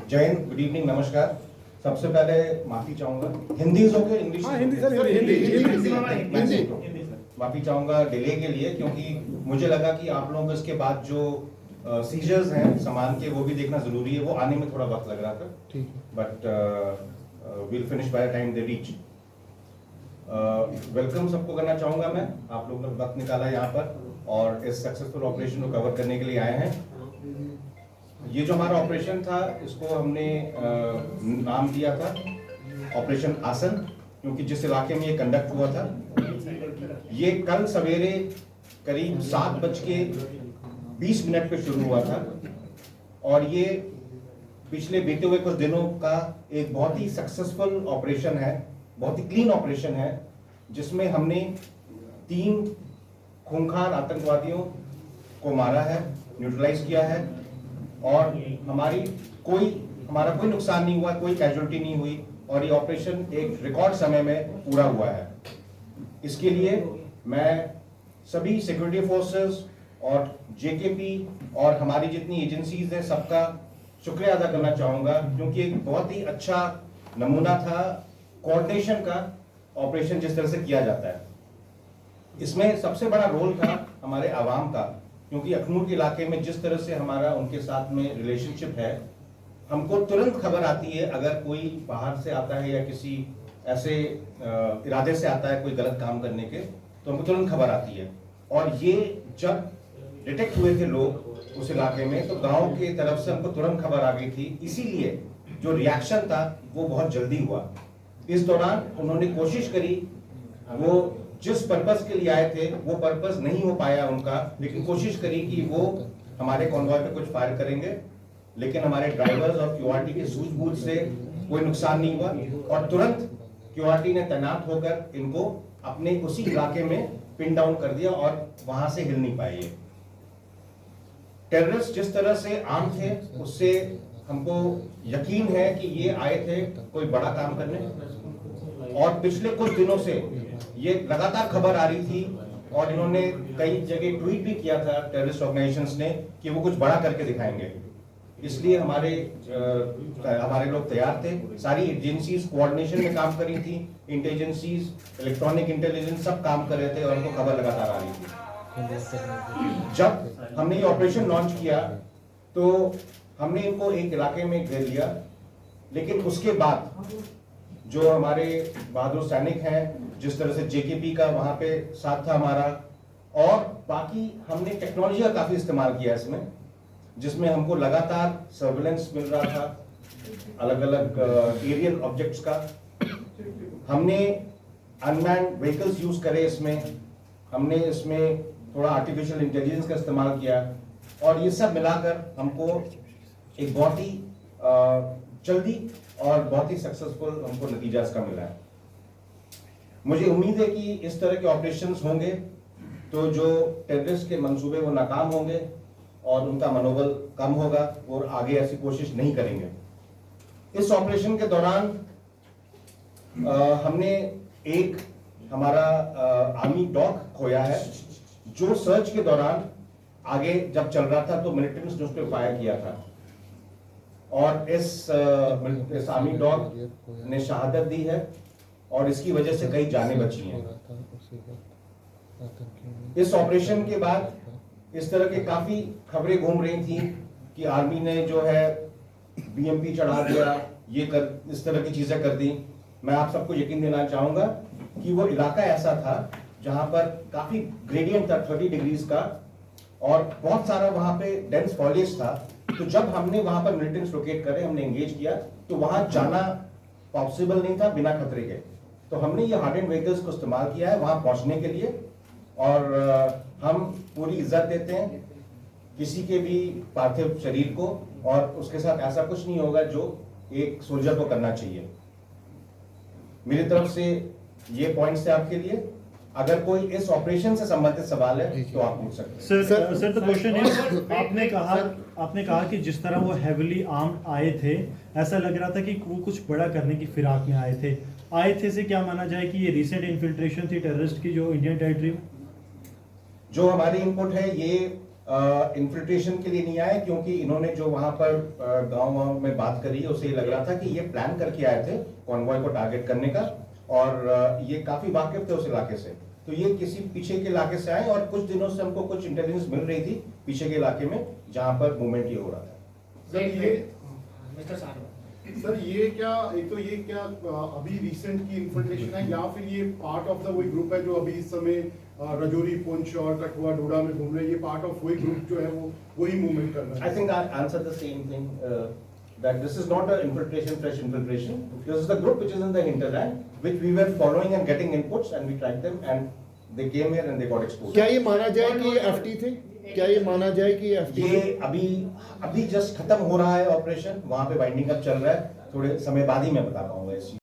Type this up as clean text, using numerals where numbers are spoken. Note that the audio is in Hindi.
जय हिंद, गुड इवनिंग, नमस्कार। सबसे पहले माफी चाहूंगा, Hindi okay, English? Hindi sir, Hindi माफी चाहूंगा डिले के लिए, क्योंकि मुझे लगा कि आप लोगों को इसके बाद जो सीजर्स हैं सामान के वो भी देखना जरूरी है, वो आने में थोड़ा वक्त लग रहा था, but will finish by the time they reach. Welcome सबको करना चाहूंगा मैं, आप लोगों ने वक्त निकाला यहाँ पर और इस सक्सेसफुल ऑपरेशन को कवर करने के लिए आए हैं। ये जो हमारा ऑपरेशन था इसको हमने नाम दिया था ऑपरेशन आसन, क्योंकि जिस इलाके में ये कंडक्ट हुआ था ये कल सवेरे करीब 7:20 पे शुरू हुआ था और ये पिछले बीते हुए कुछ दिनों का एक बहुत ही सक्सेसफुल ऑपरेशन है, बहुत ही क्लीन ऑपरेशन है, जिसमें हमने 3 खूंखार आतंकवादियों को मारा है, न्यूट्रलाइज किया है और हमारा कोई नुकसान नहीं हुआ, कोई कैजुअलिटी नहीं हुई और ये ऑपरेशन एक रिकॉर्ड समय में पूरा हुआ है। इसके लिए मैं सभी सिक्योरिटी फोर्सेस और जेकेपी और हमारी जितनी एजेंसीज हैं सबका शुक्रिया अदा करना चाहूंगा, क्योंकि एक बहुत ही अच्छा नमूना था कोऑर्डिनेशन का ऑपरेशन जिस तरह से किया जाता है। इसमें सबसे बड़ा रोल था हमारे आवाम का, क्योंकि अखनूर के इलाके में जिस तरह से हमारा उनके साथ में रिलेशनशिप है, हमको तुरंत खबर आती है अगर कोई बाहर से आता है या किसी ऐसे इरादे से आता है कोई गलत काम करने के, तो हमको तुरंत खबर आती है। और ये जब डिटेक्ट हुए थे लोग उस इलाके में तो गांव की तरफ से हमको तुरंत खबर आ गई थी, इसीलिए जो रिएक्शन था वो बहुत जल्दी हुआ। इस दौरान उन्होंने कोशिश करी, वो जिस पर्पस के लिए आए थे वो पर्पस नहीं हो पाया उनका, लेकिन कोशिश करी कि वो हमारे कॉन्वॉय पे कुछ फायर करेंगे, लेकिन हमारे ड्राइवर्स और क्यूआरटी के सूझबूझ से कोई नुकसान नहीं हुआ और तुरंत क्यूआरटी ने तैनात होकर इनको अपने उसी इलाके में पिन डाउन कर दिया और वहां से हिल नहीं पाए। टेररिस्ट जिस तरह से आर्म थे उससे हमको यकीन है कि ये आए थे कोई बड़ा काम करने, और पिछले कुछ दिनों से ये लगातार खबर आ रही थी और इन्होंने कई जगह ट्वीट भी किया था टेररिस्ट ऑर्गेनाइजेशंस ने कि वो कुछ बड़ा करके दिखाएंगे। इसलिए हमारे लोग तैयार थे, सारी एजेंसीज कोऑर्डिनेशन में काम कर रही थी, इंटेलिजेंसीज, इलेक्ट्रॉनिक इंटेलिजेंस सब काम कर रहे थे और उनको खबर लगातार आ रही थी। जब हमने ये ऑपरेशन लॉन्च किया तो हमने इनको एक इलाके में घेर लिया, लेकिन उसके बाद जो हमारे बहादुर सैनिक हैं, जिस तरह से जेकेपी का वहां पे साथ था हमारा, और बाकी हमने टेक्नोलॉजी का काफी इस्तेमाल किया इसमें, जिसमें हमको लगातार सर्विलेंस मिल रहा था अलग अलग एरियल ऑब्जेक्ट्स का। हमने अनमैन्ड व्हीकल्स यूज करे, हमने इसमें थोड़ा आर्टिफिशियल इंटेलिजेंस का इस्तेमाल किया और ये सब मिलाकर हमको एक बहुत ही जल्दी और बहुत ही सक्सेसफुल हमको नतीजा इसका मिला है। मुझे उम्मीद है कि इस तरह के ऑपरेशंस होंगे तो जो टेररिस्ट के मंसूबे वो नाकाम होंगे और उनका मनोबल कम होगा और आगे ऐसी कोशिश नहीं करेंगे। इस ऑपरेशन के दौरान हमने एक हमारा आर्मी डॉग खोया है, जो सर्च के दौरान आगे जब चल रहा था तो मिलिटेंट्स ने उस पर फायर किया था और इस आर्मी डॉग ने शहादत दी है और इसकी वजह से कई जानें बची हैं। इस ऑपरेशन के बाद इस तरह के काफी खबरें घूम रही थी कि आर्मी ने जो है बीएमपी चढ़ा दिया, इस तरह की चीजें कर दी। मैं आप सबको यकीन देना चाहूंगा कि वो इलाका ऐसा था जहां पर काफी ग्रेडियंट था 30 डिग्रीज का और बहुत सारा वहां पे डेंस फॉलिएज था। तो जब हमने वहां पर मिलिटेंट्स लोकेट करे, हमने एंगेज किया तो वहां जाना पॉसिबल नहीं था बिना खतरे के, तो हमने ये हार्ड एंड व्हीकल्स को इस्तेमाल किया है वहां पहुंचने के लिए। और हम पूरी इज्जत देते हैं किसी के भी पार्थिव शरीर को और उसके साथ ऐसा कुछ नहीं होगा जो एक सोल्जर को करना चाहिए। मेरी तरफ से ये पॉइंट्स थे आपके लिए। अगर कोई इस ऑपरेशन से संबंधित सवाल है तो आप पूछ सकते हैं। सर द क्वेश्चन है, आपने कहा कि जिस तरह वो हेविली आर्म्ड आए थे, ऐसा लग रहा था कि वो कुछ बड़ा करने की फिराक में आए थे से क्या माना जाए कि ये रिसेंट इन्फिल्ट्रेशन थी टेररिस्ट की जो इंडियन टेरिटरी में? जो हमारी इनपुट है ये इन्फिल्ट्रेशन के लिए नहीं आए, क्योंकि इन्होंने जो वहां पर गांव में बात करी उसे ये लग रहा था कि ये प्लान करके आए थे कॉन्वॉय को टारगेट करने का, और ये काफी वाकिफ थे उस इलाके से। तो ये किसी पीछे के इलाके से आए, और कुछ दिनों से हमको कुछ इंटेलिजेंस मिल रही थी पीछे के इलाके में जहां पर मूवमेंट ये हो रहा था। सर ये क्या, एक तो ये क्या अभी रिसेंट की इन्फिल्ट्रेशन है, या फिर ये पार्ट ऑफ द वही ग्रुप है जो अभी इस समय रजौरी, पुंछ और कठुआ, डोडा में घूम रहे हैं? ये पार्ट ऑफ वही ग्रुप जो है वो वही मूवमेंट कर रहा है? I think I answered the same thing, that this is not an infiltration, fresh infiltration. This is the group which is in the hinterland, which we were following and getting inputs, and we tracked them, and they came here and they got exposed. क्या ये माना जाए कि ये एफटी थे? क्या ये माना जाए कि एफटी? ये अभी जस्ट खत्म हो रहा है ऑपरेशन, वहां पे वाइंडिंग अप चल रहा है, थोड़े समय बाद ही मैं बता पाऊंगा इस चीज।